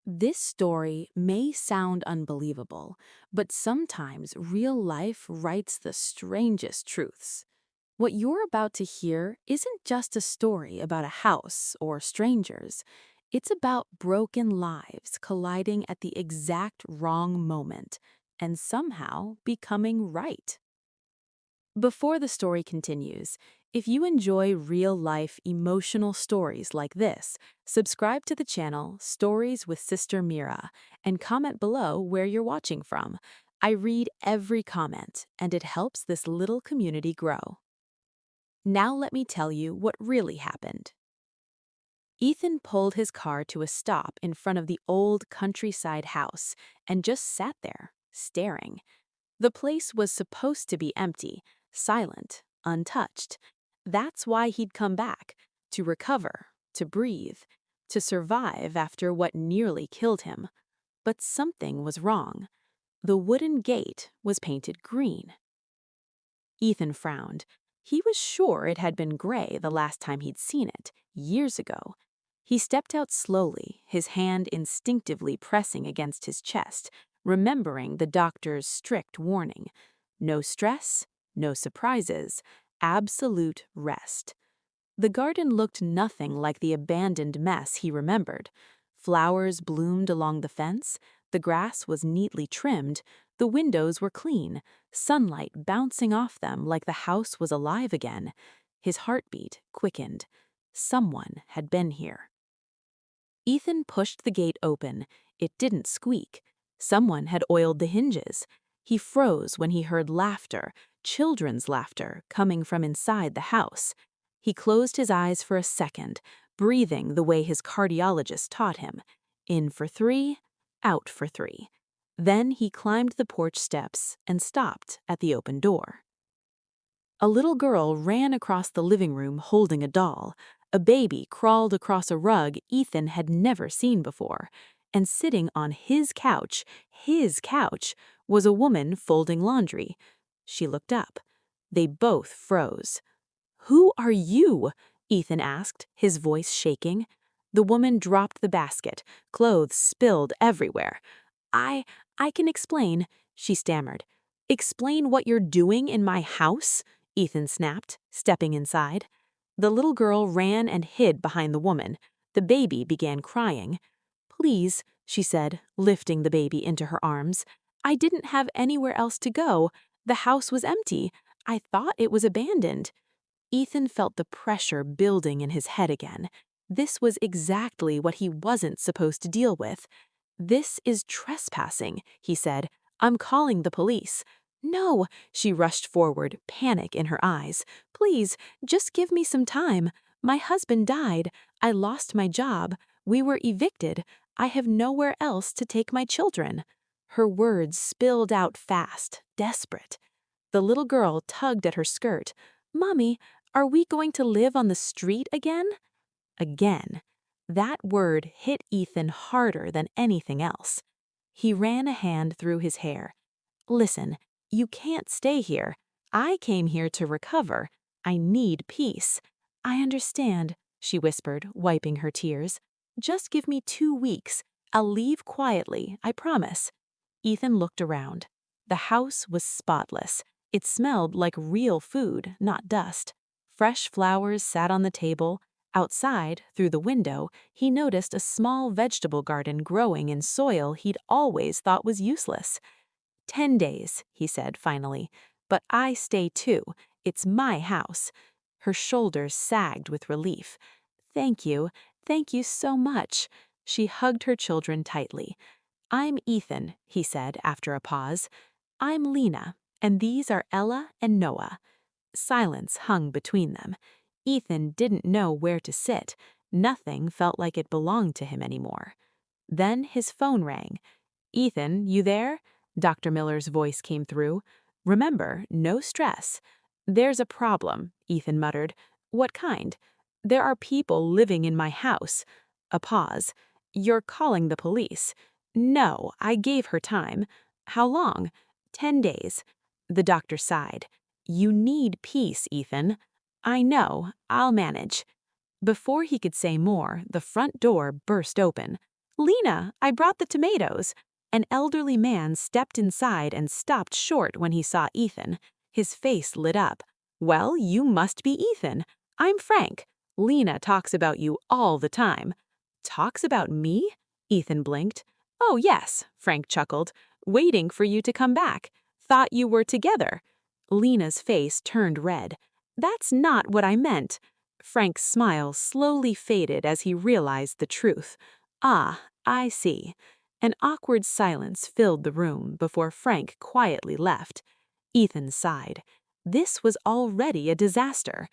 This story may sound unbelievable, but sometimes real life writes the strangest truths. What you're about to hear isn't just a story about a house or strangers. It's about broken lives colliding at the exact wrong moment and somehow becoming right. Before the story continues, if you enjoy real-life emotional stories like this, subscribe to the channel Stories with Sister Mira and comment below where you're watching from. I read every comment, and it helps this little community grow. Now let me tell you what really happened. Ethan pulled his car to a stop in front of the old countryside house and just sat there, staring. The place was supposed to be empty, silent, untouched. That's why he'd come back, to recover, to breathe, to survive after what nearly killed him. But something was wrong. The wooden gate was painted green. Ethan frowned. He was sure it had been gray the last time he'd seen it, years ago. He stepped out slowly, his hand instinctively pressing against his chest, remembering the doctor's strict warning. No stress, no surprises, absolute rest. The garden looked nothing like the abandoned mess he remembered. Flowers bloomed along the fence, the grass was neatly trimmed, the windows were clean, sunlight bouncing off them like the house was alive again. His heartbeat quickened. Someone had been here. Ethan pushed the gate open. It didn't squeak. Someone had oiled the hinges. He froze when he heard laughter, children's laughter, coming from inside the house. He closed his eyes for a second, breathing the way his cardiologist taught him. In for 3, out for 3. Then he climbed the porch steps and stopped at the open door. A little girl ran across the living room holding a doll. A baby crawled across a rug Ethan had never seen before. And sitting on his couch, was a woman folding laundry. She looked up. They both froze. "Who are you?" Ethan asked, his voice shaking. The woman dropped the basket, clothes spilled everywhere. I can explain," she stammered. "Explain what you're doing in my house?" Ethan snapped, stepping inside. The little girl ran and hid behind the woman. The baby began crying. "Please," she said, lifting the baby into her arms. "I didn't have anywhere else to go. The house was empty. I thought it was abandoned." Ethan felt the pressure building in his head again. This was exactly what he wasn't supposed to deal with. "This is trespassing," he said. "I'm calling the police." "No," she rushed forward, panic in her eyes. "Please, just give me some time. My husband died. I lost my job. We were evicted. I have nowhere else to take my children." Her words spilled out fast, desperate. The little girl tugged at her skirt. "Mommy, are we going to live on the street again?" Again. That word hit Ethan harder than anything else. He ran a hand through his hair. "Listen, you can't stay here. I came here to recover. I need peace." "I understand," she whispered, wiping her tears. "Just give me 2 weeks. I'll leave quietly, I promise." Ethan looked around. The house was spotless. It smelled like real food, not dust. Fresh flowers sat on the table. Outside, through the window, he noticed a small vegetable garden growing in soil he'd always thought was useless. 10 days, he said finally. "But I stay too. It's my house." Her shoulders sagged with relief. Thank you so much." She hugged her children tightly. "I'm Ethan," he said after a pause. "I'm Lena, and these are Ella and Noah." Silence hung between them. Ethan didn't know where to sit. Nothing felt like it belonged to him anymore. Then his phone rang. "Ethan, you there?" Dr. Miller's voice came through. "Remember, no stress." "There's a problem," Ethan muttered. "What kind?" "There are people living in my house." A pause. "You're calling the police." "No, I gave her time." "How long?" 10 days. The doctor sighed. "You need peace, Ethan." "I know, I'll manage." Before he could say more, the front door burst open. "Lena, I brought the tomatoes." An elderly man stepped inside and stopped short when he saw Ethan. His face lit up. "Well, you must be Ethan. I'm Frank. Lena talks about you all the time." "Talks about me?" Ethan blinked. "Oh, yes," Frank chuckled. "Waiting for you to come back. Thought you were together." Lena's face turned red. "That's not what I meant." Frank's smile slowly faded as he realized the truth. "Ah, I see." An awkward silence filled the room before Frank quietly left. Ethan sighed. This was already a disaster.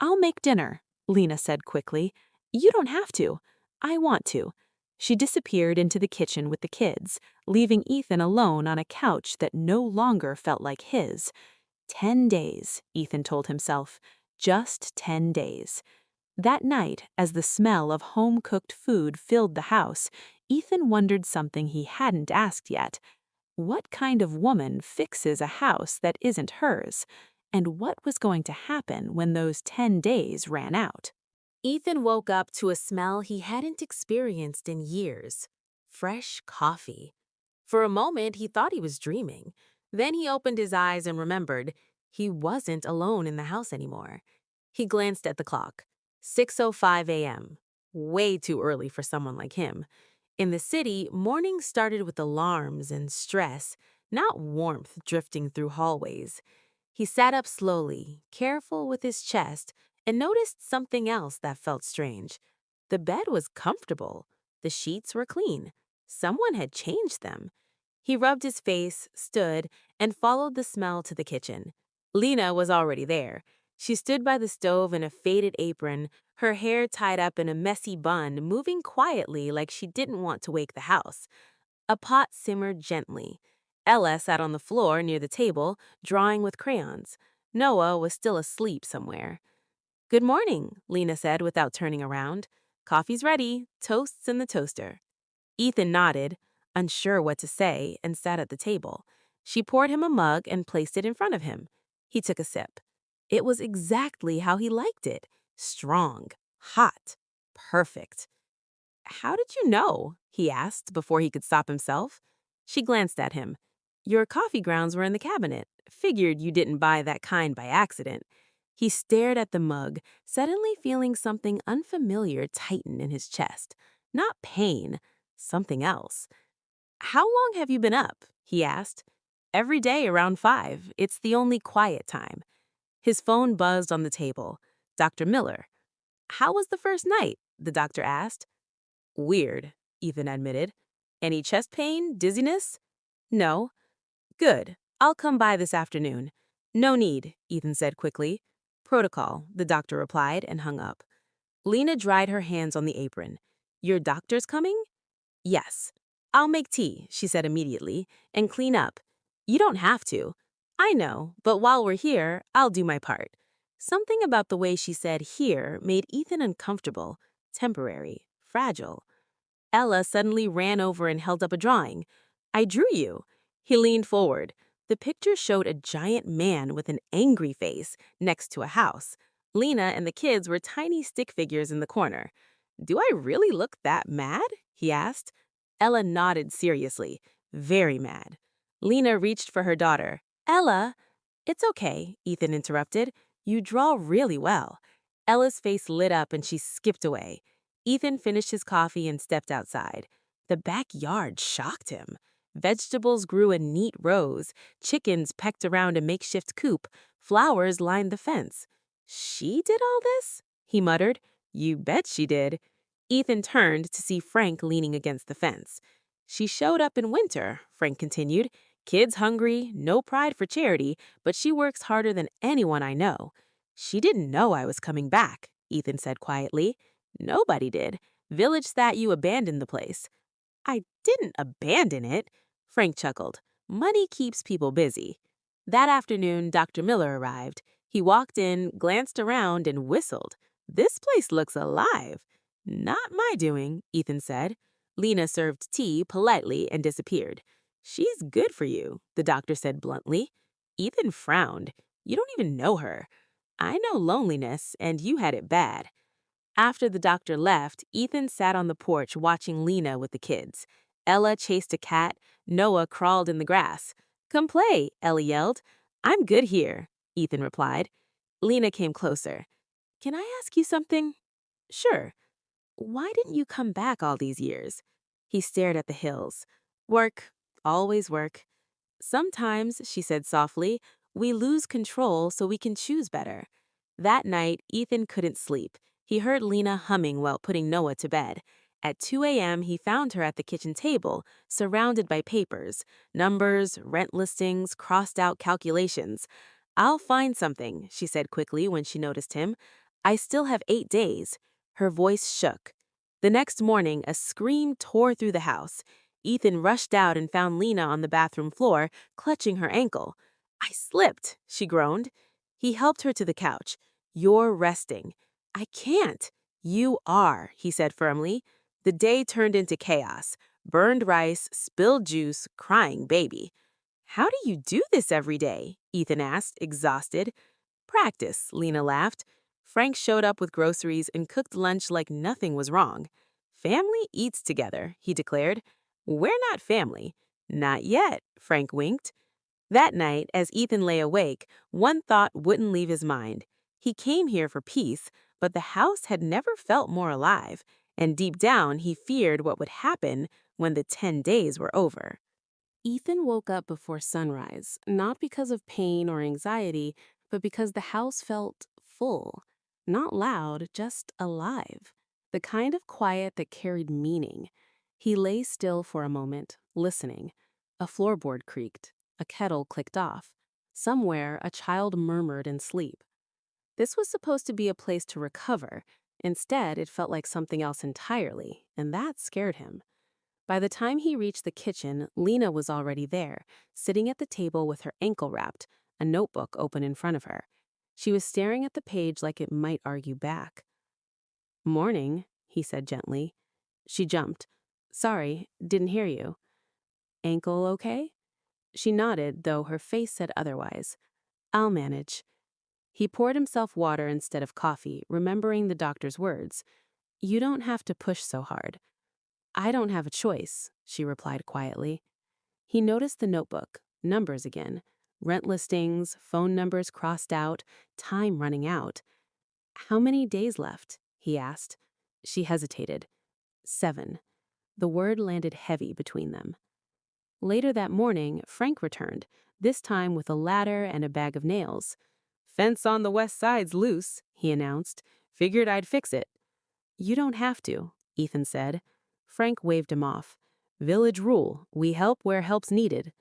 "I'll make dinner," Lena said quickly. "You don't have to. I want to." She disappeared into the kitchen with the kids, leaving Ethan alone on a couch that no longer felt like his. 10 days, Ethan told himself. Just 10 days. That night, as the smell of home-cooked food filled the house, Ethan wondered something he hadn't asked yet. What kind of woman fixes a house that isn't hers? And what was going to happen when those 10 days ran out? Ethan woke up to a smell he hadn't experienced in years. Fresh coffee. For a moment, he thought he was dreaming. Then he opened his eyes and remembered he wasn't alone in the house anymore. He glanced at the clock. 6:05 a.m. Way too early for someone like him. In the city, mornings started with alarms and stress, not warmth drifting through hallways. He sat up slowly, careful with his chest, and noticed something else that felt strange. The bed was comfortable. The sheets were clean. Someone had changed them. He rubbed his face, stood, and followed the smell to the kitchen. Lena was already there. She stood by the stove in a faded apron, her hair tied up in a messy bun, moving quietly like she didn't want to wake the house. A pot simmered gently. Ella sat on the floor near the table, drawing with crayons. Noah was still asleep somewhere. "Good morning," Lena said without turning around. "Coffee's ready, toast's in the toaster." Ethan nodded, unsure what to say, and sat at the table. She poured him a mug and placed it in front of him. He took a sip. It was exactly how he liked it. Strong, hot, perfect. "How did you know?" he asked before he could stop himself. She glanced at him. "Your coffee grounds were in the cabinet. Figured you didn't buy that kind by accident." He stared at the mug, suddenly feeling something unfamiliar tighten in his chest. Not pain, something else. "How long have you been up?" he asked. "Every day around 5. It's the only quiet time." His phone buzzed on the table. Dr. Miller. "How was the first night?" the doctor asked. "Weird," Ethan admitted. "Any chest pain, dizziness?" "No." "Good. I'll come by this afternoon." "No need," Ethan said quickly. "Protocol," the doctor replied and hung up. Lena dried her hands on the apron. "Your doctor's coming?" "Yes." "I'll make tea," she said immediately, "and clean up." "You don't have to." "I know, but while we're here, I'll do my part." Something about the way she said "here" made Ethan uncomfortable, temporary, fragile. Ella suddenly ran over and held up a drawing. "I drew you." He leaned forward. The picture showed a giant man with an angry face next to a house. Lena and the kids were tiny stick figures in the corner. "Do I really look that mad?" he asked. Ella nodded seriously, very mad. Lena reached for her daughter. "Ella." "It's okay," Ethan interrupted. "You draw really well." Ella's face lit up and she skipped away. Ethan finished his coffee and stepped outside. The backyard shocked him. Vegetables grew in neat rows, chickens pecked around a makeshift coop, flowers lined the fence. "She did all this?" he muttered. "You bet she did." Ethan turned to see Frank leaning against the fence. "She showed up in winter," Frank continued. "Kids hungry, no pride for charity, but she works harder than anyone I know." "She didn't know I was coming back," Ethan said quietly. "Nobody did. Village thought you abandoned the place." "I didn't abandon it," Frank chuckled. "Money keeps people busy." That afternoon, Dr. Miller arrived. He walked in, glanced around, and whistled. "This place looks alive." "Not my doing," Ethan said. Lena served tea politely and disappeared. "She's good for you," the doctor said bluntly. Ethan frowned. "You don't even know her." "I know loneliness, and you had it bad." After the doctor left, Ethan sat on the porch watching Lena with the kids. Ella chased a cat, Noah crawled in the grass. "Come play," Ella yelled. "I'm good here," Ethan replied. Lena came closer. "Can I ask you something?" "Sure." "Why didn't you come back all these years?" He stared at the hills. "Work. Always work." "Sometimes," she said softly, "we lose control so we can choose better." That night, Ethan couldn't sleep. He heard Lena humming while putting Noah to bed. At 2 a.m., he found her at the kitchen table, surrounded by papers, numbers, rent listings, crossed out calculations. "I'll find something," she said quickly when she noticed him. "I still have 8 days." Her voice shook. The next morning, a scream tore through the house. Ethan rushed out and found Lena on the bathroom floor, clutching her ankle. "I slipped," she groaned. He helped her to the couch. "You're resting." "I can't." "You are," he said firmly. The day turned into chaos. Burned rice, spilled juice, crying baby. "How do you do this every day?" Ethan asked, exhausted. "Practice," Lena laughed. Frank showed up with groceries and cooked lunch like nothing was wrong. "Family eats together," he declared. "We're not family." "Not yet," Frank winked. That night, as Ethan lay awake, one thought wouldn't leave his mind. He came here for peace, but the house had never felt more alive, and deep down he feared what would happen when the 10 days were over. Ethan woke up before sunrise, not because of pain or anxiety, but because the house felt full. Not loud, just alive. The kind of quiet that carried meaning. He lay still for a moment, listening. A floorboard creaked. A kettle clicked off. Somewhere, a child murmured in sleep. This was supposed to be a place to recover. Instead, it felt like something else entirely, and that scared him. By the time he reached the kitchen, Lena was already there, sitting at the table with her ankle wrapped, a notebook open in front of her. She was staring at the page like it might argue back. "Morning," he said gently. She jumped. "Sorry, didn't hear you." "Ankle okay?" She nodded, though her face said otherwise. "I'll manage." He poured himself water instead of coffee, remembering the doctor's words. "You don't have to push so hard." "I don't have a choice," she replied quietly. He noticed the notebook, numbers again, rent listings, phone numbers crossed out, time running out. "How many days left?" he asked. She hesitated. 7. The word landed heavy between them. Later that morning, Frank returned, this time with a ladder and a bag of nails. "Fence on the west side's loose," he announced. "Figured I'd fix it." "You don't have to," Ethan said. Frank waved him off. "Village rule, we help where help's needed."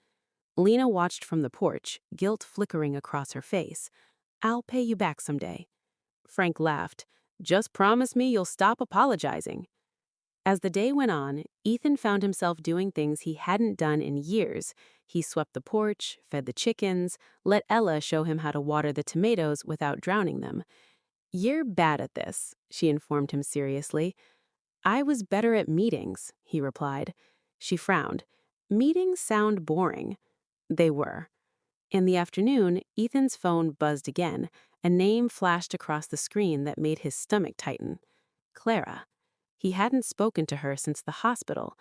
Lena watched from the porch, guilt flickering across her face. "I'll pay you back someday." Frank laughed. "Just promise me you'll stop apologizing." As the day went on, Ethan found himself doing things he hadn't done in years. He swept the porch, fed the chickens, let Ella show him how to water the tomatoes without drowning them. "You're bad at this," she informed him seriously. "I was better at meetings," he replied. She frowned. "Meetings sound boring." They were. In the afternoon, Ethan's phone buzzed again. A name flashed across the screen that made his stomach tighten. Clara. He hadn't spoken to her since the hospital.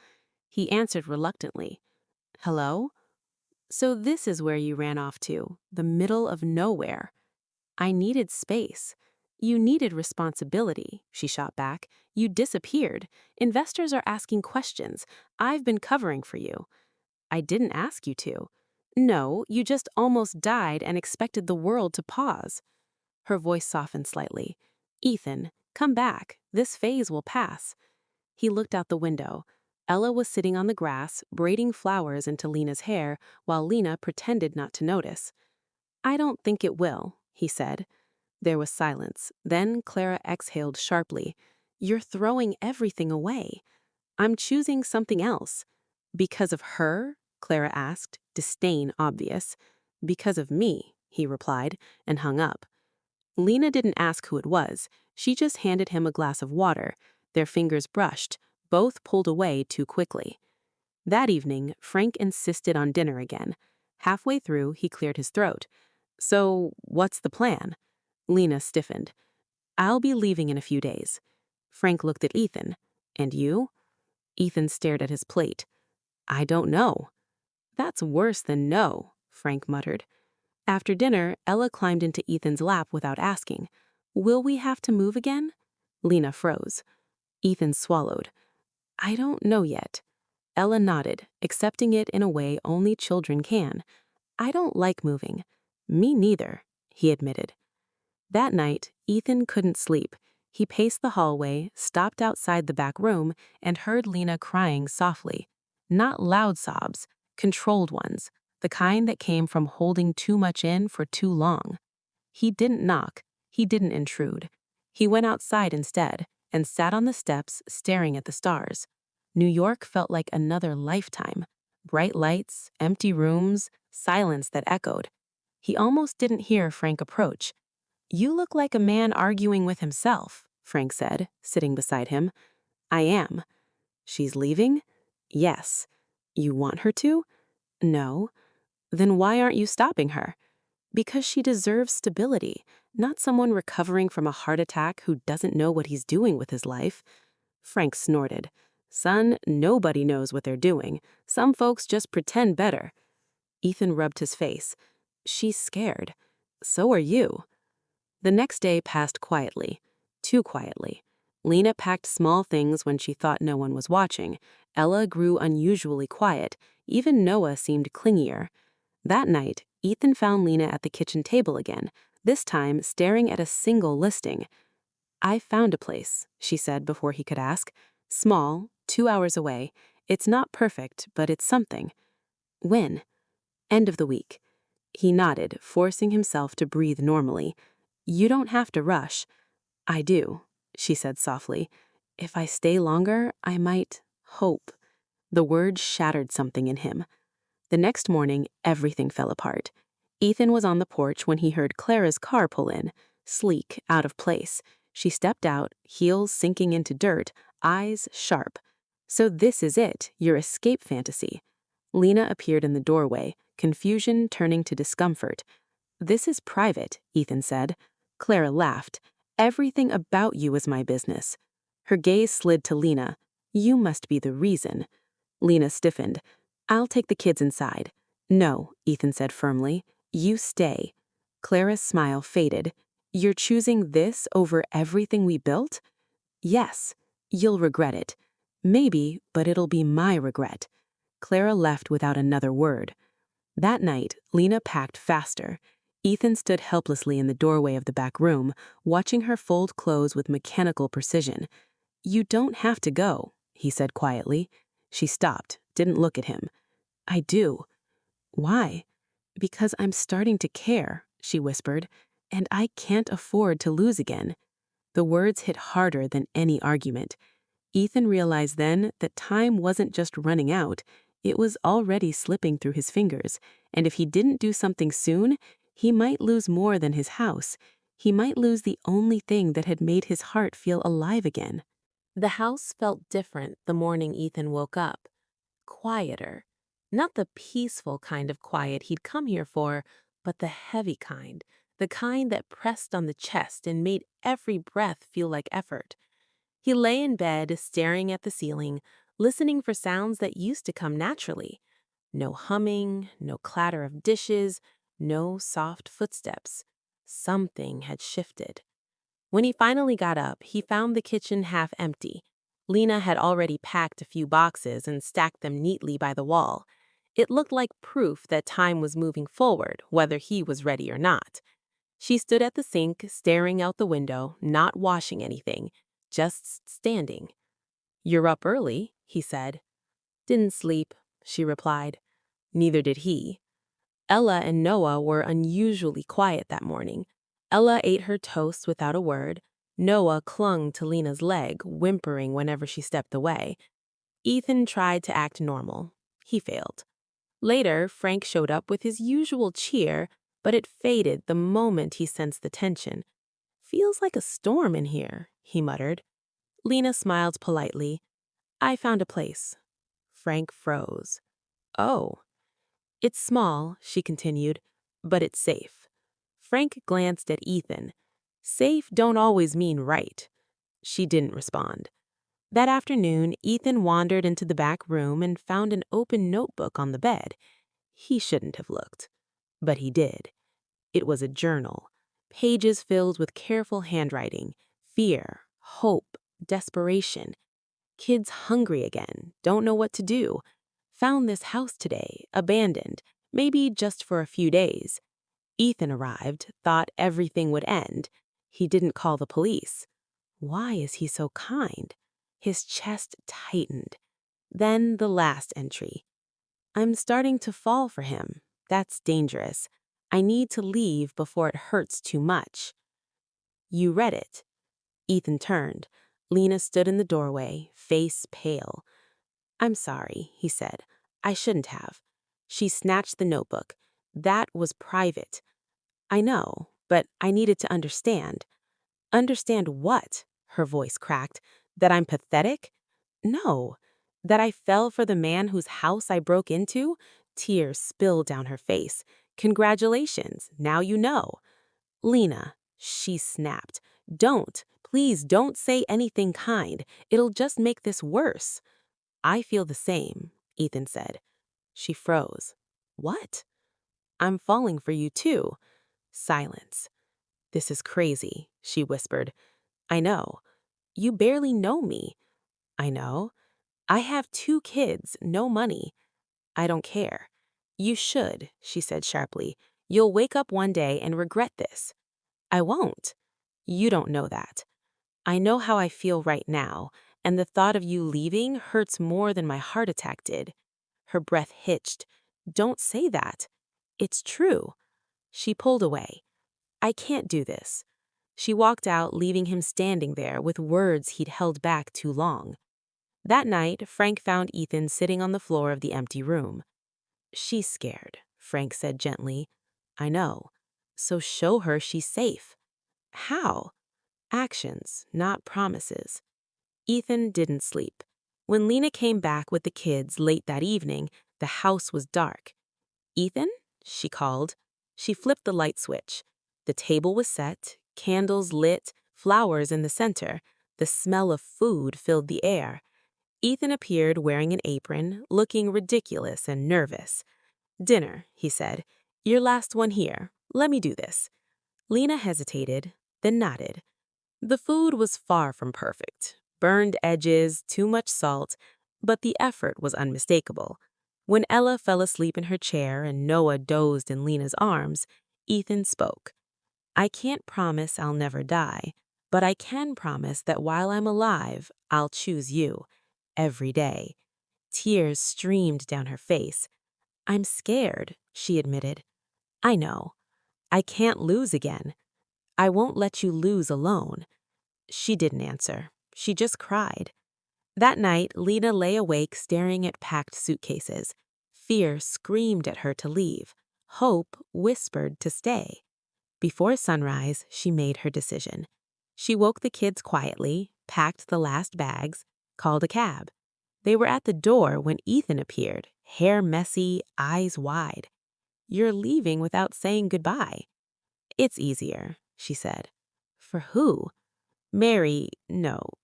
He answered reluctantly. "Hello? So this is where you ran off to, the middle of nowhere." "I needed space." "You needed responsibility," she shot back. "You disappeared. Investors are asking questions. I've been covering for you." "I didn't ask you to." "No, you just almost died and expected the world to pause." Her voice softened slightly. "Ethan, come back. This phase will pass." He looked out the window. Ella was sitting on the grass, braiding flowers into Lena's hair, while Lena pretended not to notice. "I don't think it will," he said. There was silence. Then Clara exhaled sharply. "You're throwing everything away." "I'm choosing something else." "Because of her?" Clara asked, disdain obvious. "Because of me," he replied, and hung up. Lena didn't ask who it was. She just handed him a glass of water. Their fingers brushed. Both pulled away too quickly. That evening, Frank insisted on dinner again. Halfway through, he cleared his throat. "So, what's the plan?" Lena stiffened. "I'll be leaving in a few days." Frank looked at Ethan. And you? Ethan stared at his plate. I don't know. That's worse than no, Frank muttered. After dinner, Ella climbed into Ethan's lap without asking. Will we have to move again? Lena froze. Ethan swallowed. I don't know yet. Ella nodded, accepting it in a way only children can. I don't like moving. Me neither, he admitted. That night, Ethan couldn't sleep. He paced the hallway, stopped outside the back room, and heard Lena crying softly. Not loud sobs, controlled ones, the kind that came from holding too much in for too long. He didn't knock. He didn't intrude. He went outside instead and sat on the steps staring at the stars. New York felt like another lifetime. Bright lights, empty rooms, silence that echoed. He almost didn't hear Frank approach. You look like a man arguing with himself, Frank said, sitting beside him. I am. She's leaving? Yes. You want her to? No. Then why aren't you stopping her? Because she deserves stability, not someone recovering from a heart attack who doesn't know what he's doing with his life. Frank snorted. Son, nobody knows what they're doing. Some folks just pretend better. Ethan rubbed his face. She's scared. So are you. The next day passed quietly. Too quietly. Lena packed small things when she thought no one was watching. Ella grew unusually quiet. Even Noah seemed clingier. That night, Ethan found Lena at the kitchen table again, this time staring at a single listing. I found a place, she said before he could ask. Small, 2 hours away. It's not perfect, but it's something. When? End of the week. He nodded, forcing himself to breathe normally. You don't have to rush. I do, she said softly. If I stay longer, I might hope. The word shattered something in him. The next morning, everything fell apart. Ethan was on the porch when he heard Clara's car pull in, sleek, out of place. She stepped out, heels sinking into dirt, eyes sharp. So this is it, your escape fantasy. Lena appeared in the doorway, confusion turning to discomfort. This is private, Ethan said. Clara laughed. Everything about you is my business. Her gaze slid to Lena. You must be the reason. Lena stiffened. I'll take the kids inside. No, Ethan said firmly. You stay. Clara's smile faded. You're choosing this over everything we built? Yes. You'll regret it. Maybe, but it'll be my regret. Clara left without another word. That night, Lena packed faster. Ethan stood helplessly in the doorway of the back room, watching her fold clothes with mechanical precision. You don't have to go, he said quietly. She stopped, didn't look at him. I do. Why? Because I'm starting to care, she whispered, and I can't afford to lose again. The words hit harder than any argument. Ethan realized then that time wasn't just running out, it was already slipping through his fingers, and if he didn't do something soon, he might lose more than his house. He might lose the only thing that had made his heart feel alive again. The house felt different the morning Ethan woke up. Quieter. Not the peaceful kind of quiet he'd come here for, but the heavy kind, the kind that pressed on the chest and made every breath feel like effort. He lay in bed, staring at the ceiling, listening for sounds that used to come naturally. No humming, no clatter of dishes, no soft footsteps. Something had shifted. When he finally got up, he found the kitchen half empty. Lena had already packed a few boxes and stacked them neatly by the wall. It looked like proof that time was moving forward, whether he was ready or not. She stood at the sink, staring out the window, not washing anything, just standing. You're up early, he said. Didn't sleep, she replied. Neither did he. Ella and Noah were unusually quiet that morning. Ella ate her toast without a word. Noah clung to Lena's leg, whimpering whenever she stepped away. Ethan tried to act normal. He failed. Later, Frank showed up with his usual cheer, but it faded the moment he sensed the tension. Feels like a storm in here, he muttered. Lena smiled politely. I found a place. Frank froze. Oh. It's small, she continued, but it's safe. Frank glanced at Ethan. Safe don't always mean right. She didn't respond. That afternoon, Ethan wandered into the back room and found an open notebook on the bed. He shouldn't have looked, but he did. It was a journal, pages filled with careful handwriting, fear, hope, desperation. Kids hungry again, don't know what to do. Found this house today, abandoned, maybe just for a few days. Ethan arrived, thought everything would end. He didn't call the police. Why is he so kind? His chest tightened. Then the last entry. I'm starting to fall for him. That's dangerous. I need to leave before it hurts too much. You read it. Ethan turned. Lena stood in the doorway, face pale. I'm sorry, he said. I shouldn't have. She snatched the notebook. That was private. I know, but I needed to understand. Understand what? Her voice cracked. That I'm pathetic? No. That I fell for the man whose house I broke into? Tears spilled down her face. Congratulations, now you know. Lena, she snapped. Please don't say anything kind. It'll just make this worse. I feel the same, Ethan said. She froze. What? I'm falling for you too. Silence. This is crazy, she whispered. I know. You barely know me. I know. I have 2 kids, no money. I don't care. You should, she said sharply. You'll wake up one day and regret this. I won't. You don't know that. I know how I feel right now, and the thought of you leaving hurts more than my heart attack did. Her breath hitched. Don't say that. It's true. She pulled away. I can't do this. She walked out, leaving him standing there with words he'd held back too long. That night, Frank found Ethan sitting on the floor of the empty room. She's scared, Frank said gently. I know. So show her she's safe. How? Actions, not promises. Ethan didn't sleep. When Lena came back with the kids late that evening, the house was dark. Ethan? She called. She flipped the light switch. The table was set, candles lit, flowers in the center. The smell of food filled the air. Ethan appeared wearing an apron, looking ridiculous and nervous. Dinner, he said. Your last one here. Let me do this. Lena hesitated, then nodded. The food was far from perfect. Burned edges, too much salt, but the effort was unmistakable. When Ella fell asleep in her chair and Noah dozed in Lena's arms, Ethan spoke. I can't promise I'll never die, but I can promise that while I'm alive, I'll choose you. Every day. Tears streamed down her face. I'm scared, she admitted. I know. I can't lose again. I won't let you lose alone. She didn't answer. She just cried. That night, Lena lay awake staring at packed suitcases. Fear screamed at her to leave. Hope whispered to stay. Before sunrise, she made her decision. She woke the kids quietly, packed the last bags, called a cab. They were at the door when Ethan appeared, hair messy, eyes wide. You're leaving without saying goodbye. It's easier, she said. For who?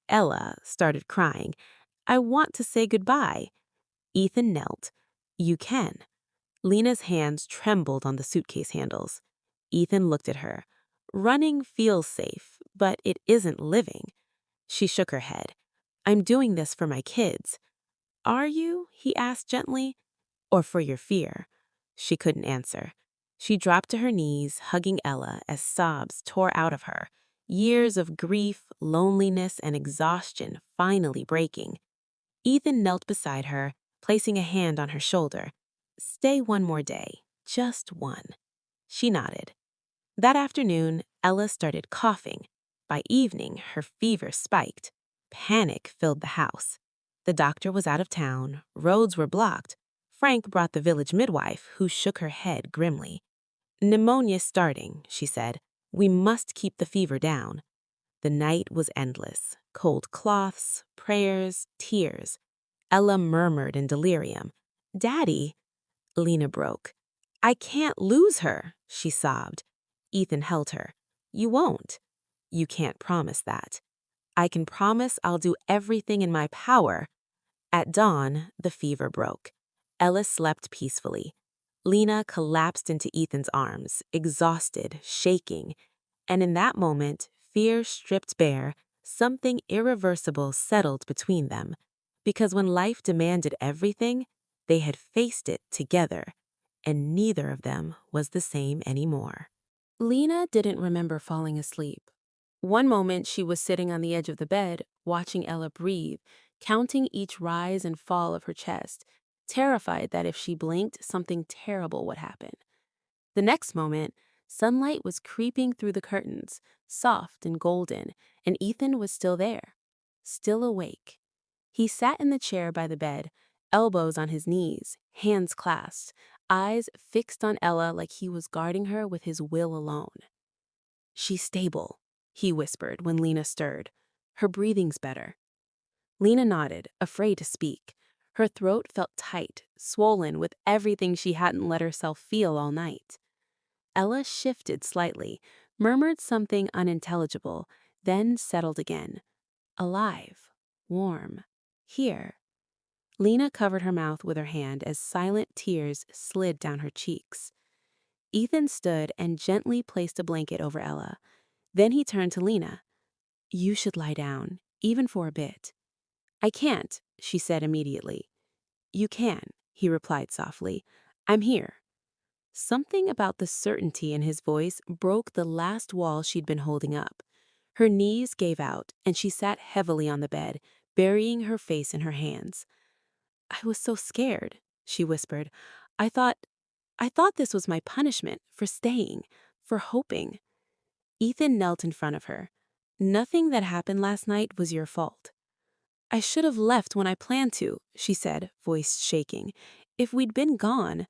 Ella started crying. I want to say goodbye. Ethan knelt. You can. Lena's hands trembled on the suitcase handles. Ethan looked at her. Running feels safe, but it isn't living. She shook her head. I'm doing this for my kids. Are you? He asked gently. Or for your fear? She couldn't answer. She dropped to her knees, hugging Ella as sobs tore out of her. Years of grief, loneliness, and exhaustion finally breaking. Ethan knelt beside her, placing a hand on her shoulder. Stay one more day, just one. She nodded. That afternoon, Ella started coughing. By evening, her fever spiked. Panic filled the house. The doctor was out of town, roads were blocked. Frank brought the village midwife, who shook her head grimly. Pneumonia starting, she said. We must keep the fever down. The night was endless. Cold cloths, prayers, tears. Ella murmured in delirium. Daddy. Lena broke. I can't lose her, she sobbed. Ethan held her. You won't. You can't promise that. I can promise I'll do everything in my power. At dawn, the fever broke. Ella slept peacefully. Lena collapsed into Ethan's arms, exhausted, shaking, and in that moment, fear stripped bare, something irreversible settled between them. Because when life demanded everything, they had faced it together, and neither of them was the same anymore. Lena didn't remember falling asleep. One moment she was sitting on the edge of the bed, watching Ella breathe, counting each rise and fall of her chest, terrified that if she blinked, something terrible would happen. The next moment, sunlight was creeping through the curtains, soft and golden, and Ethan was still there, still awake. He sat in the chair by the bed, elbows on his knees, hands clasped, eyes fixed on Ella like he was guarding her with his will alone. "She's stable," he whispered when Lena stirred. "Her breathing's better." Lena nodded, afraid to speak. Her throat felt tight, swollen with everything she hadn't let herself feel all night. Ella shifted slightly, murmured something unintelligible, then settled again. Alive, warm, here. Lena covered her mouth with her hand as silent tears slid down her cheeks. Ethan stood and gently placed a blanket over Ella. Then he turned to Lena. "You should lie down, even for a bit." "I can't," she said immediately. "You can," he replied softly. "I'm here." Something about the certainty in his voice broke the last wall she'd been holding up. Her knees gave out, and she sat heavily on the bed, burying her face in her hands. "I was so scared," she whispered. I thought, I thought this was my punishment for staying, for hoping." Ethan knelt in front of her. "Nothing that happened last night was your fault." "I should have left when I planned to," she said, voice shaking. "If we'd been gone—"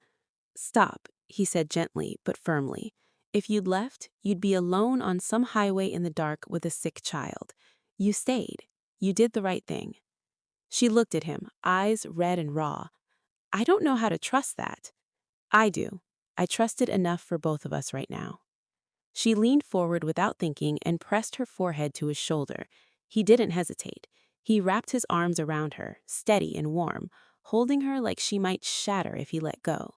"Stop," he said gently but firmly. "If you'd left, you'd be alone on some highway in the dark with a sick child. You stayed. You did the right thing." She looked at him, eyes red and raw. "I don't know how to trust that." "I do. I trust it enough for both of us right now." She leaned forward without thinking and pressed her forehead to his shoulder. He didn't hesitate. He wrapped his arms around her, steady and warm, holding her like she might shatter if he let go.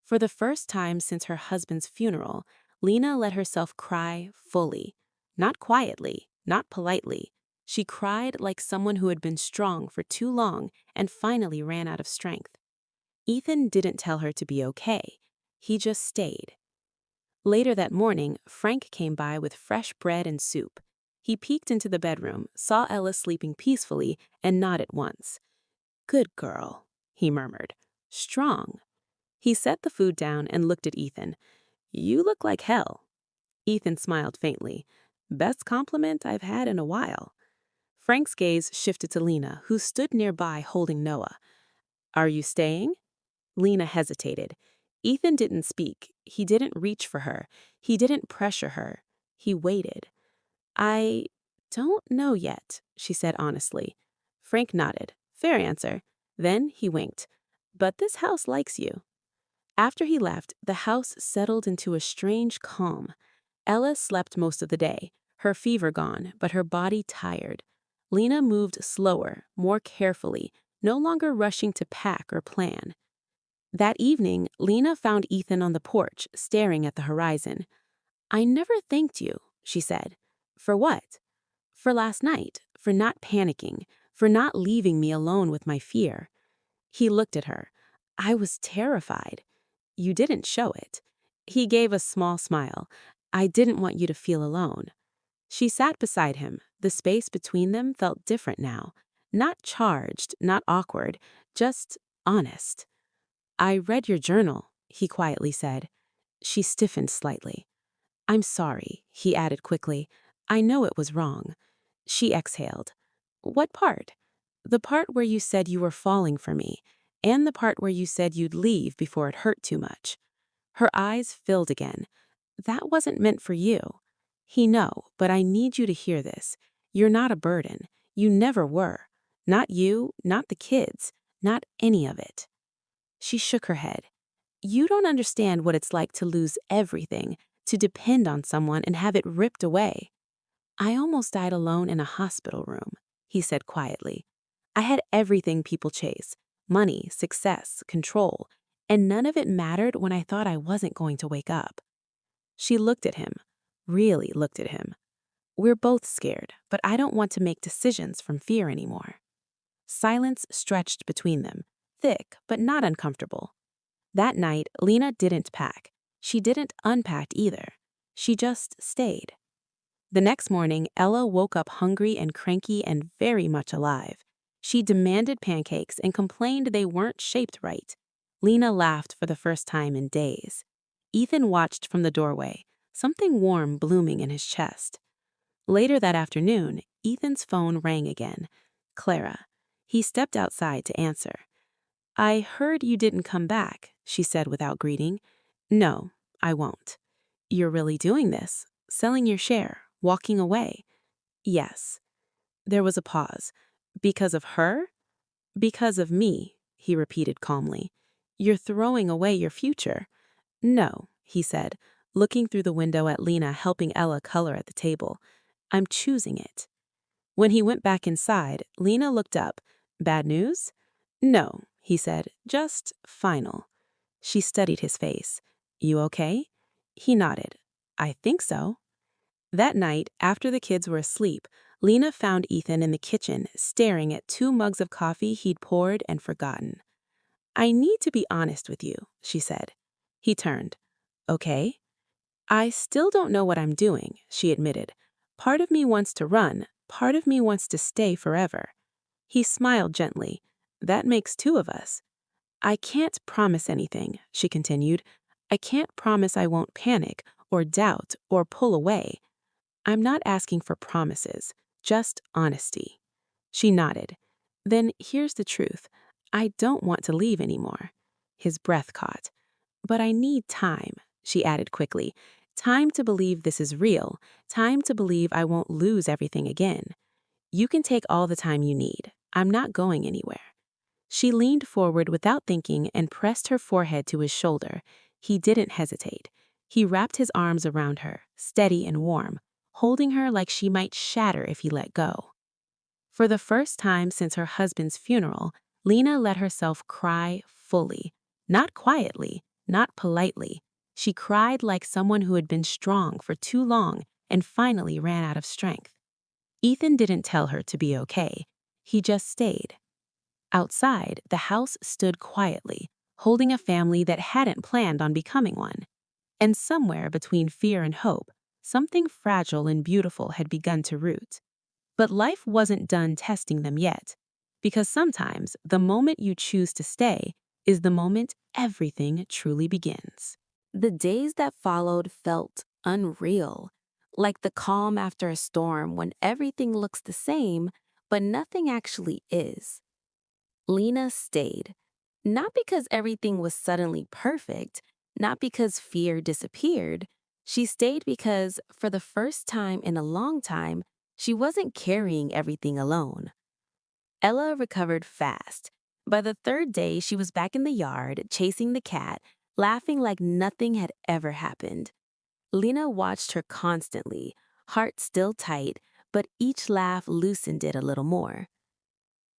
For the first time since her husband's funeral, Lena let herself cry fully. Not quietly, not politely. She cried like someone who had been strong for too long and finally ran out of strength. Ethan didn't tell her to be okay. He just stayed. Later that morning, Frank came by with fresh bread and soup. He peeked into the bedroom, saw Ella sleeping peacefully, and nodded once. "Good girl," he murmured. "Strong." He set the food down and looked at Ethan. "You look like hell." Ethan smiled faintly. "Best compliment I've had in a while." Frank's gaze shifted to Lena, who stood nearby holding Noah. "Are you staying?" Lena hesitated. Ethan didn't speak. He didn't reach for her. He didn't pressure her. He waited. "I don't know yet," she said honestly. Frank nodded. "Fair answer." Then he winked. "But this house likes you." After he left, the house settled into a strange calm. Ella slept most of the day, her fever gone, but her body tired. Lena moved slower, more carefully, no longer rushing to pack or plan. That evening, Lena found Ethan on the porch, staring at the horizon. "I never thanked you," she said. "For what?" "For last night, for not panicking, for not leaving me alone with my fear." He looked at her. "I was terrified." "You didn't show it." He gave a small smile. "I didn't want you to feel alone." She sat beside him. The space between them felt different now. Not charged, not awkward, just honest. "I read your journal," he quietly said. She stiffened slightly. "I'm sorry," he added quickly. "I know it was wrong." She exhaled. "What part?" "The part where you said you were falling for me, and the part where you said you'd leave before it hurt too much." Her eyes filled again. "That wasn't meant for you." "He know, but I need you to hear this. You're not a burden. You never were. Not you, not the kids, not any of it." She shook her head. "You don't understand what it's like to lose everything, to depend on someone and have it ripped away." I almost died alone in a hospital room, he said quietly. I had everything people chase: money, success, control, and none of it mattered when I thought I wasn't going to wake up. She looked at him, really looked at him. We're both scared, but I don't want to make decisions from fear anymore. Silence stretched between them, thick but not uncomfortable. That night, Lena didn't pack. She didn't unpack either. She just stayed. The next morning, Ella woke up hungry and cranky and very much alive. She demanded pancakes and complained they weren't shaped right. Lena laughed for the first time in days. Ethan watched from the doorway, something warm blooming in his chest. Later that afternoon, Ethan's phone rang again. Clara. He stepped outside to answer. I heard you didn't come back, she said without greeting. No, I won't. You're really doing this? Selling your share? Walking away? Yes. There was a pause. Because of her? Because of me, he repeated calmly. You're throwing away your future. No, he said, looking through the window at Lena helping Ella color at the table. I'm choosing it. When he went back inside, Lena looked up. Bad news? No, he said, just final. She studied his face. You okay? He nodded. I think so. That night, after the kids were asleep, Lena found Ethan in the kitchen, staring at 2 mugs of coffee he'd poured and forgotten. I need to be honest with you, she said. He turned. Okay. I still don't know what I'm doing, she admitted. Part of me wants to run, part of me wants to stay forever. He smiled gently. That makes 2 of us. I can't promise anything, she continued. I can't promise I won't panic or doubt or pull away. I'm not asking for promises, just honesty. She nodded. Then here's the truth. I don't want to leave anymore. His breath caught. But I need time, she added quickly. Time to believe this is real. Time to believe I won't lose everything again. You can take all the time you need. I'm not going anywhere. She leaned forward without thinking and pressed her forehead to his shoulder. He didn't hesitate. He wrapped his arms around her, steady and warm, holding her like she might shatter if he let go. For the first time since her husband's funeral, Lena let herself cry fully, not quietly, not politely. She cried like someone who had been strong for too long and finally ran out of strength. Ethan didn't tell her to be okay. He just stayed. Outside, the house stood quietly, holding a family that hadn't planned on becoming one. And somewhere between fear and hope, something fragile and beautiful had begun to root. But life wasn't done testing them yet, because sometimes the moment you choose to stay is the moment everything truly begins. The days that followed felt unreal, like the calm after a storm when everything looks the same, but nothing actually is. Lena stayed, not because everything was suddenly perfect, not because fear disappeared. She stayed because, for the first time in a long time, she wasn't carrying everything alone. Ella recovered fast. By the 3rd day, she was back in the yard, chasing the cat, laughing like nothing had ever happened. Lena watched her constantly, heart still tight, but each laugh loosened it a little more.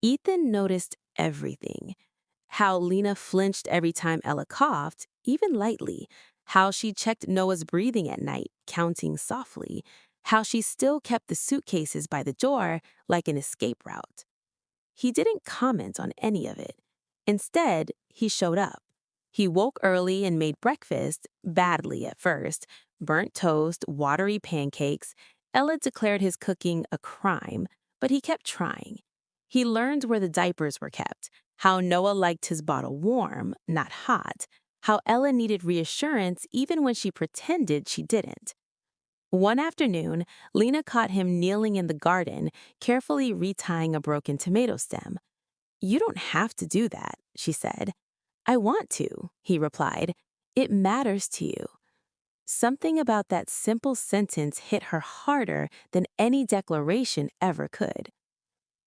Ethan noticed everything. How Lena flinched every time Ella coughed, even lightly. How she checked Noah's breathing at night, counting softly. How she still kept the suitcases by the door like an escape route. He didn't comment on any of it. Instead, he showed up. He woke early and made breakfast, badly at first, burnt toast, watery pancakes. Ella declared his cooking a crime, but he kept trying. He learned where the diapers were kept, how Noah liked his bottle warm, not hot, how Ella needed reassurance even when she pretended she didn't. One afternoon, Lena caught him kneeling in the garden, carefully retying a broken tomato stem. You don't have to do that, she said. I want to, he replied. It matters to you. Something about that simple sentence hit her harder than any declaration ever could.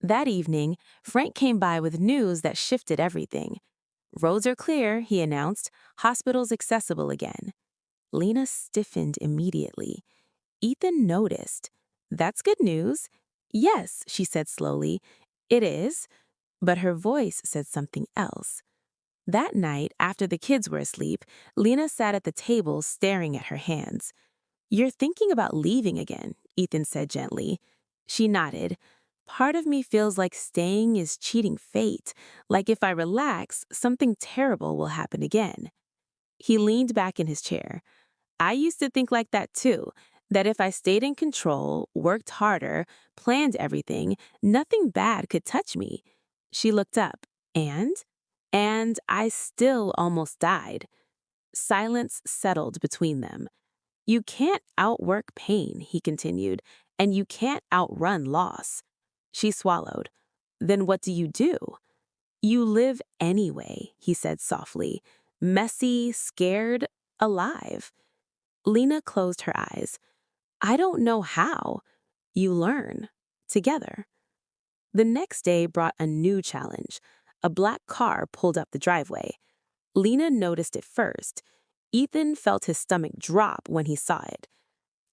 That evening, Frank came by with news that shifted everything. Roads are clear, he announced. Hospitals accessible again. Lena stiffened immediately. Ethan noticed. That's good news. Yes, she said slowly. It is. But her voice said something else. That night, after the kids were asleep, Lena sat at the table staring at her hands. You're thinking about leaving again, Ethan said gently. She nodded. Part of me feels like staying is cheating fate, like if I relax, something terrible will happen again. He leaned back in his chair. I used to think like that too, that if I stayed in control, worked harder, planned everything, nothing bad could touch me. She looked up. And? And I still almost died. Silence settled between them. You can't outwork pain, he continued, and you can't outrun loss. She swallowed. Then what do you do? You live anyway, he said softly. Messy, scared, alive. Lena closed her eyes. I don't know how. You learn. Together. The next day brought a new challenge. A black car pulled up the driveway. Lena noticed it first. Ethan felt his stomach drop when he saw it.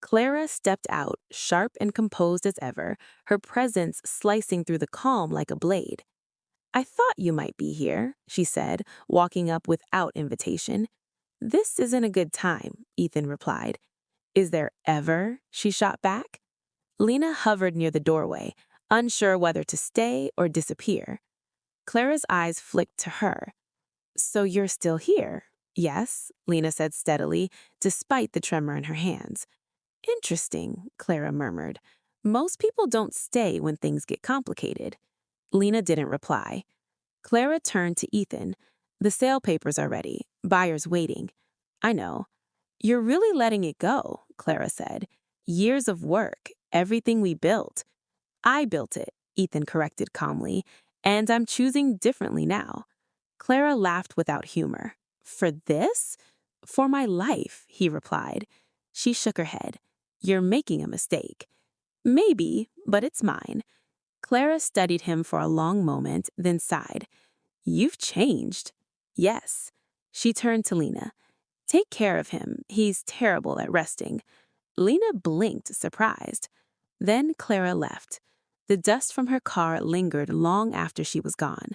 Clara stepped out, sharp and composed as ever, her presence slicing through the calm like a blade. I thought you might be here, she said, walking up without invitation. This isn't a good time, Ethan replied. Is there ever? She shot back. Lena hovered near the doorway, unsure whether to stay or disappear. Clara's eyes flicked to her. So you're still here? Yes, Lena said steadily, despite the tremor in her hands. Interesting, Clara murmured. Most people don't stay when things get complicated. Lena didn't reply. Clara turned to Ethan. The sale papers are ready. Buyers waiting. I know. You're really letting it go, Clara said. Years of work, everything we built. I built it, Ethan corrected calmly, and I'm choosing differently now. Clara laughed without humor. For this? For my life, he replied. She shook her head. You're making a mistake. Maybe, but it's mine. Clara studied him for a long moment, then sighed. You've changed. Yes. She turned to Lena. Take care of him. He's terrible at resting. Lena blinked, surprised. Then Clara left. The dust from her car lingered long after she was gone.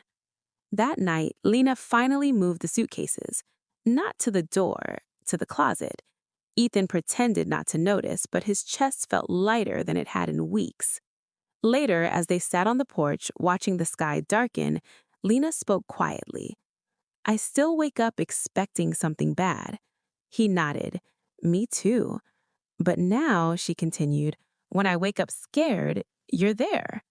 That night, Lena finally moved the suitcases. Not to the door, to the closet. Ethan pretended not to notice, but his chest felt lighter than it had in weeks. Later, as they sat on the porch, watching the sky darken, Lena spoke quietly. I still wake up expecting something bad. He nodded. Me too. But now, she continued, when I wake up scared, you're there.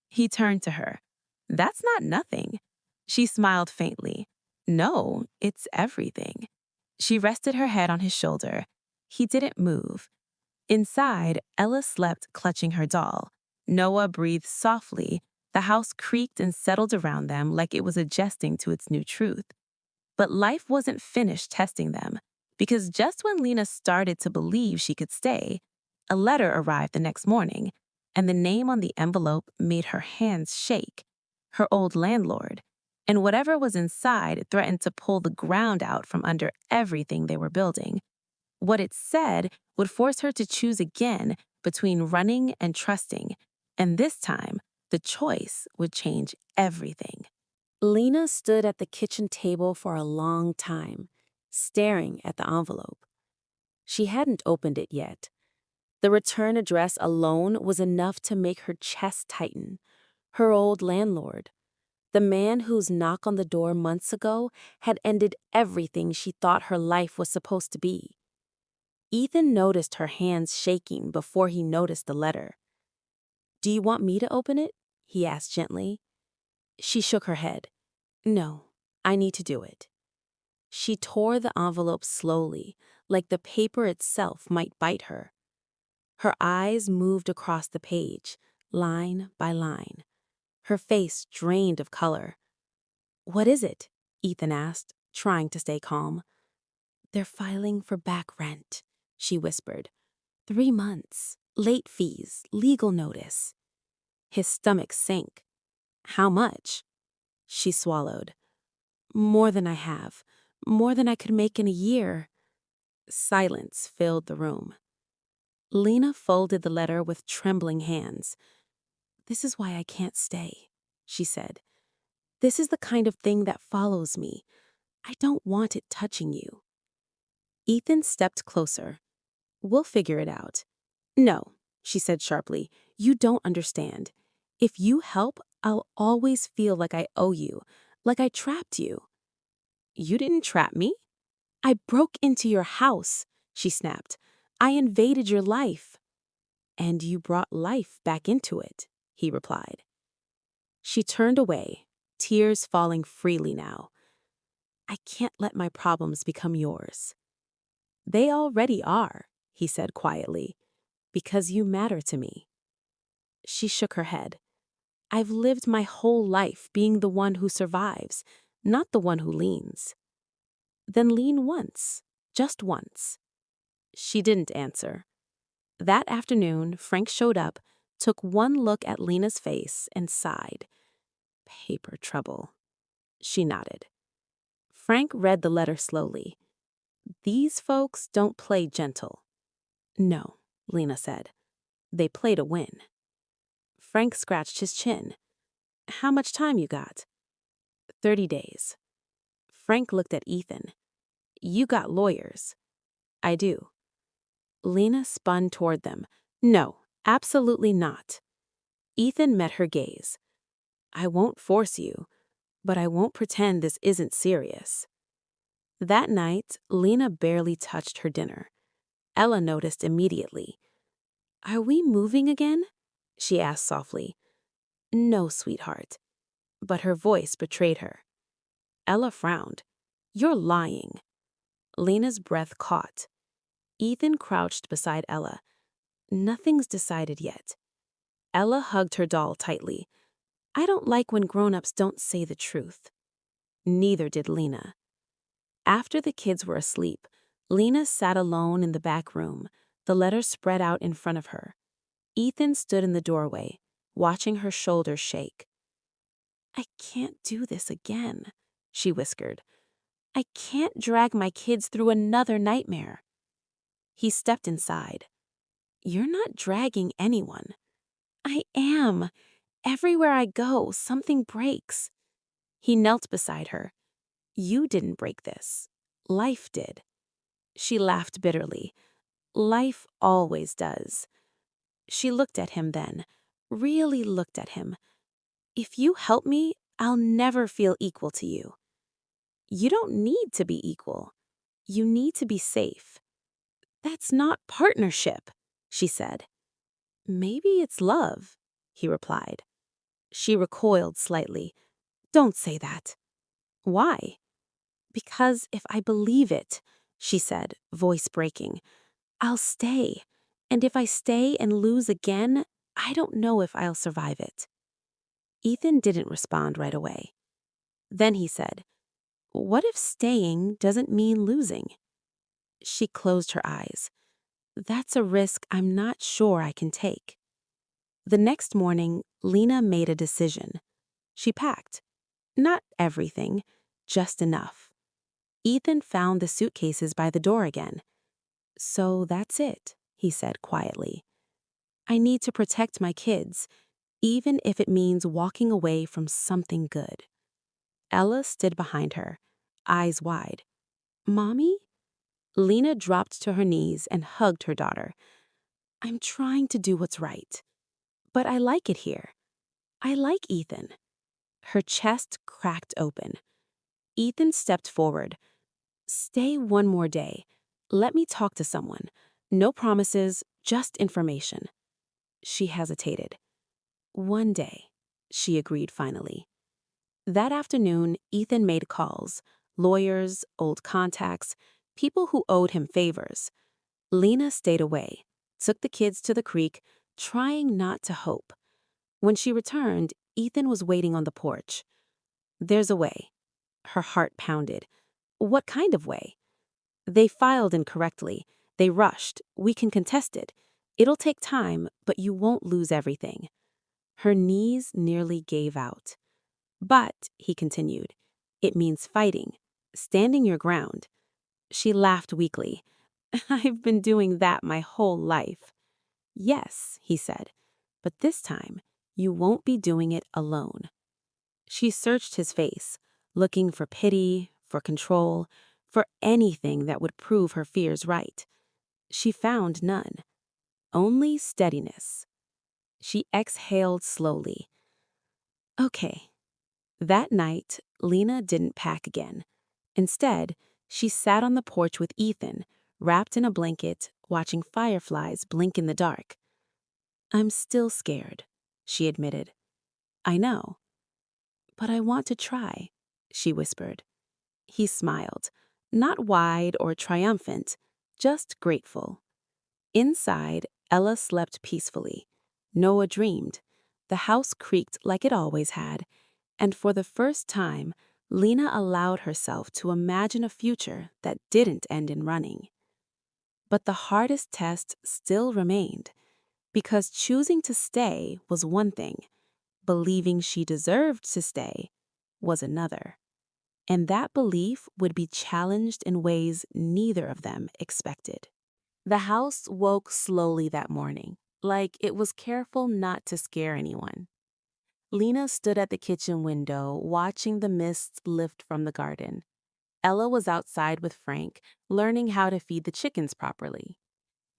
He turned to her. That's not nothing. She smiled faintly. No, it's everything. She rested her head on his shoulder. He didn't move. Inside, Ella slept clutching her doll. Noah breathed softly. The house creaked and settled around them like it was adjusting to its new truth. But life wasn't finished testing them, because just when Lena started to believe she could stay, a letter arrived the next morning, and the name on the envelope made her hands shake. Her old landlord. And whatever was inside threatened to pull the ground out from under everything they were building. What it said would force her to choose again between running and trusting, and this time, the choice would change everything. Lena stood at the kitchen table for a long time, staring at the envelope. She hadn't opened it yet. The return address alone was enough to make her chest tighten. Her old landlord. The man whose knock on the door months ago had ended everything she thought her life was supposed to be. Ethan noticed her hands shaking before he noticed the letter. Do you want me to open it? He asked gently. She shook her head. No, I need to do it. She tore the envelope slowly, like the paper itself might bite her. Her eyes moved across the page, line by line. Her face drained of color. What is it? Ethan asked, trying to stay calm. They're filing for back rent, she whispered. 3 months, late fees, legal notice. His stomach sank. How much? She swallowed. More than I have. More than I could make in a year. Silence filled the room. Lena folded the letter with trembling hands. "This is why I can't stay," she said. "This is the kind of thing that follows me. I don't want it touching you." Ethan stepped closer. "We'll figure it out." "No," she said sharply. "You don't understand. If you help, I'll always feel like I owe you, like I trapped you." "You didn't trap me." "I broke into your house," she snapped. "I invaded your life." "And you brought life back into it," he replied. She turned away, tears falling freely now. "I can't let my problems become yours." "They already are," he said quietly, "because you matter to me." She shook her head. "I've lived my whole life being the one who survives, not the one who leans." "Then lean once, just once." She didn't answer. That afternoon, Frank showed up, took one look at Lena's face, and sighed. "Paper trouble." She nodded. Frank read the letter slowly. "These folks don't play gentle." "No," Lena said. "They play to win." Frank scratched his chin. "How much time you got?" 30 days. Frank looked at Ethan. "You got lawyers." "I do." Lena spun toward them. "No, absolutely not." Ethan met her gaze. "I won't force you, but I won't pretend this isn't serious." That night, Lena barely touched her dinner. Ella noticed immediately. "Are we moving again?" she asked softly. "No, sweetheart." But her voice betrayed her. Ella frowned. "You're lying." Lena's breath caught. Ethan crouched beside Ella. "Nothing's decided yet." Ella hugged her doll tightly. "I don't like when grown-ups don't say the truth." Neither did Lena. After the kids were asleep, Lena sat alone in the back room, the letter spread out in front of her. Ethan stood in the doorway, watching her shoulders shake. "I can't do this again," she whispered. "I can't drag my kids through another nightmare." He stepped inside. "You're not dragging anyone." "I am. Everywhere I go, something breaks." He knelt beside her. "You didn't break this. Life did." She laughed bitterly. "Life always does." She looked at him then, really looked at him. "If you help me, I'll never feel equal to you." "You don't need to be equal. You need to be safe." "That's not partnership," she said. "Maybe it's love," he replied. She recoiled slightly. "Don't say that." "Why?" "Because if I believe it," she said, voice breaking, "I'll stay. And if I stay and lose again, I don't know if I'll survive it." Ethan didn't respond right away. Then he said, "What if staying doesn't mean losing?" She closed her eyes. "That's a risk I'm not sure I can take." The next morning, Lena made a decision. She packed. Not everything, just enough. Ethan found the suitcases by the door again. "So that's it," he said quietly. "I need to protect my kids, even if it means walking away from something good." Ella stood behind her, eyes wide. "Mommy?" Lena dropped to her knees and hugged her daughter. "I'm trying to do what's right. But I like it here. I like Ethan." Her chest cracked open. Ethan stepped forward. "Stay one more day. Let me talk to someone. No promises, just information." She hesitated. "One day," she agreed finally. That afternoon, Ethan made calls. Lawyers, old contacts, people who owed him favors. Lena stayed away, took the kids to the creek, trying not to hope. When she returned, Ethan was waiting on the porch. "There's a way." Her heart pounded. "What kind of way?" "They filed incorrectly. They rushed. We can contest it. It'll take time, but you won't lose everything." Her knees nearly gave out. "But," he continued, "it means fighting, standing your ground." She laughed weakly. "I've been doing that my whole life." Yes, he said, but this time you won't be doing it alone. She searched his face, looking for pity, for control, for anything that would prove her fears right. She found none, only steadiness. She exhaled slowly. Okay. That night, Lena didn't pack again. Instead, she sat on the porch with Ethan, wrapped in a blanket, watching fireflies blink in the dark. I'm still scared, she admitted. I know. But I want to try, she whispered. He smiled, not wide or triumphant, just grateful. Inside, Ella slept peacefully. Noah dreamed. The house creaked like it always had, and for the first time, Lena allowed herself to imagine a future that didn't end in running. But the hardest test still remained, because choosing to stay was one thing, believing she deserved to stay was another. And that belief would be challenged in ways neither of them expected. The house woke slowly that morning, like it was careful not to scare anyone. Lena stood at the kitchen window, watching the mists lift from the garden. Ella was outside with Frank, learning how to feed the chickens properly.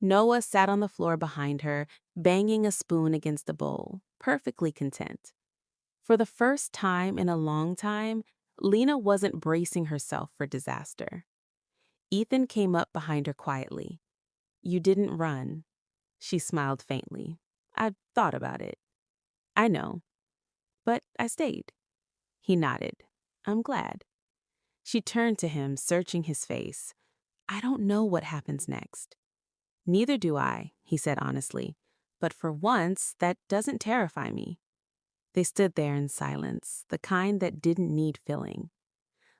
Noah sat on the floor behind her, banging a spoon against the bowl, perfectly content. For the first time in a long time, Lena wasn't bracing herself for disaster. Ethan came up behind her quietly. You didn't run. She smiled faintly. I thought about it. I know. But I stayed. He nodded. I'm glad. She turned to him, searching his face. I don't know what happens next. Neither do I, he said honestly. But for once, that doesn't terrify me. They stood there in silence, the kind that didn't need filling.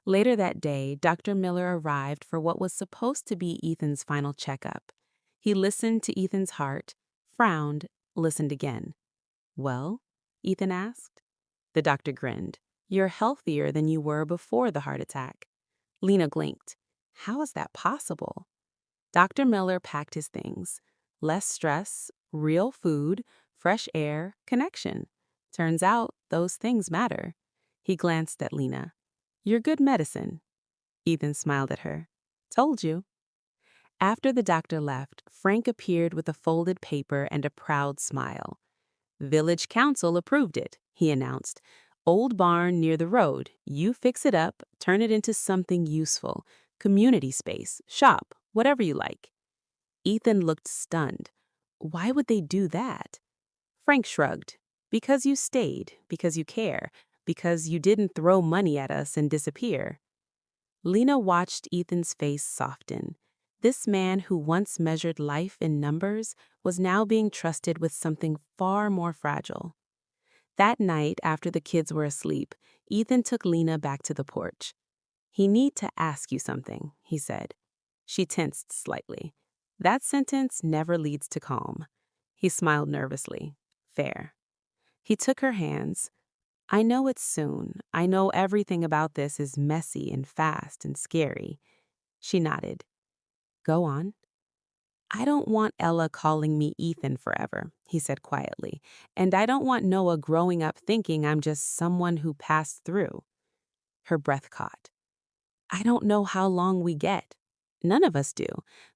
Later that day, Dr. Miller arrived for what was supposed to be Ethan's final checkup. He listened to Ethan's heart, frowned, listened again. Well? Ethan asked. The doctor grinned. You're healthier than you were before the heart attack. Lena blinked. How is that possible? Dr. Miller packed his things. Less stress, real food, fresh air, connection. Turns out those things matter. He glanced at Lena. You're good medicine. Ethan smiled at her. Told you. After the doctor left, Frank appeared with a folded paper and a proud smile. Village Council approved it, he announced. Old barn near the road. You fix it up, turn it into something useful. Community space, shop, whatever you like. Ethan looked stunned. Why would they do that? Frank shrugged. Because you stayed, because you care, because you didn't throw money at us and disappear. Lena watched Ethan's face soften. This man who once measured life in numbers was now being trusted with something far more fragile. That night, after the kids were asleep, Ethan took Lena back to the porch. He need to ask you something, he said. She tensed slightly. That sentence never leads to calm. He smiled nervously. Fair. He took her hands. I know it's soon. I know everything about this is messy and fast and scary. She nodded. Go on. I don't want Ella calling me Ethan forever, he said quietly, and I don't want Noah growing up thinking I'm just someone who passed through. Her breath caught. I don't know how long we get. None of us do,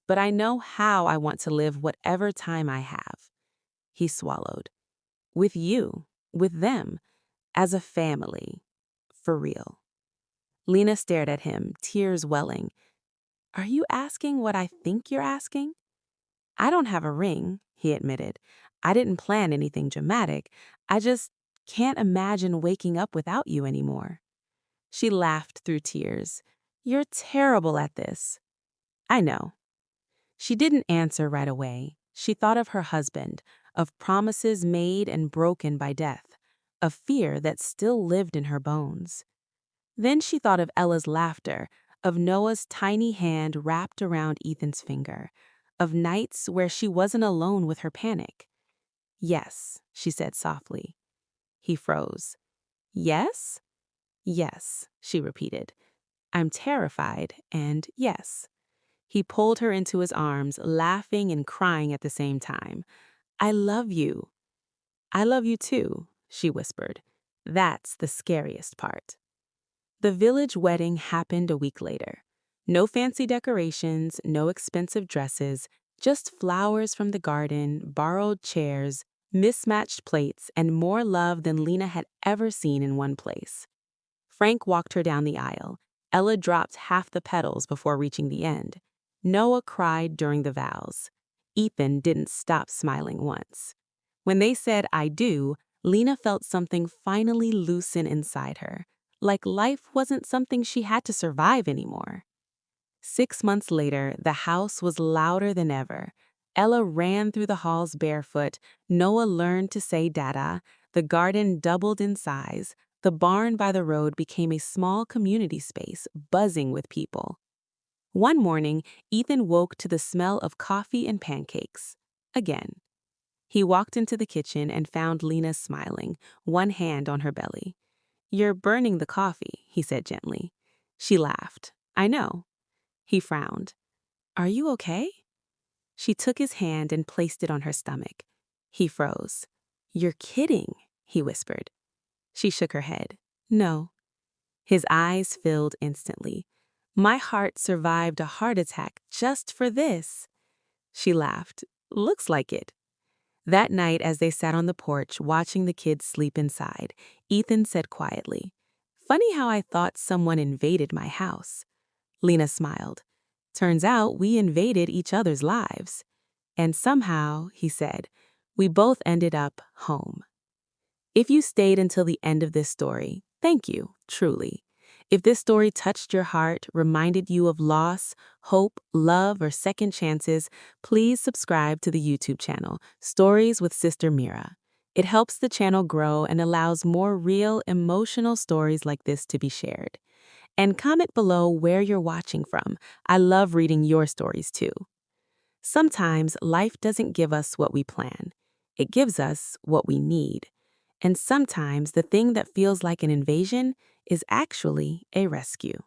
but I know how I want to live whatever time I have. He swallowed. With you, with them, as a family, for real. Lena stared at him, tears welling. Are you asking what I think you're asking? I don't have a ring, he admitted. I didn't plan anything dramatic. I just can't imagine waking up without you anymore. She laughed through tears. You're terrible at this. I know. She didn't answer right away. She thought of her husband, of promises made and broken by death, of fear that still lived in her bones. Then she thought of Ella's laughter, of Noah's tiny hand wrapped around Ethan's finger, of nights where she wasn't alone with her panic. Yes, she said softly. He froze. Yes? Yes, she repeated. I'm terrified, and yes. He pulled her into his arms, laughing and crying at the same time. I love you. I love you too, she whispered. That's the scariest part. The village wedding happened a week later. No fancy decorations, no expensive dresses, just flowers from the garden, borrowed chairs, mismatched plates, and more love than Lena had ever seen in one place. Frank walked her down the aisle. Ella dropped half the petals before reaching the end. Noah cried during the vows. Ethan didn't stop smiling once. When they said, "I do," Lena felt something finally loosen inside her, like life wasn't something she had to survive anymore. 6 months later, the house was louder than ever. Ella ran through the halls barefoot, Noah learned to say dada, the garden doubled in size, the barn by the road became a small community space, buzzing with people. One morning, Ethan woke to the smell of coffee and pancakes. Again. He walked into the kitchen and found Lena smiling, one hand on her belly. "You're burning the coffee," he said gently. She laughed. "I know." He frowned. "Are you okay?" She took his hand and placed it on her stomach. He froze. "You're kidding," he whispered. She shook her head. "No." His eyes filled instantly. "My heart survived a heart attack just for this." She laughed. "Looks like it." That night, as they sat on the porch watching the kids sleep inside, Ethan said quietly, "Funny how I thought someone invaded my house." Lena smiled. "Turns out we invaded each other's lives. And somehow," he said, "we both ended up home." If you stayed until the end of this story, thank you, truly. If this story touched your heart, reminded you of loss, hope, love, or second chances, please subscribe to the YouTube channel, Stories with Sister Mira. It helps the channel grow and allows more real, emotional stories like this to be shared. And comment below where you're watching from. I love reading your stories too. Sometimes life doesn't give us what we plan. It gives us what we need. And sometimes the thing that feels like an invasion is actually a rescue.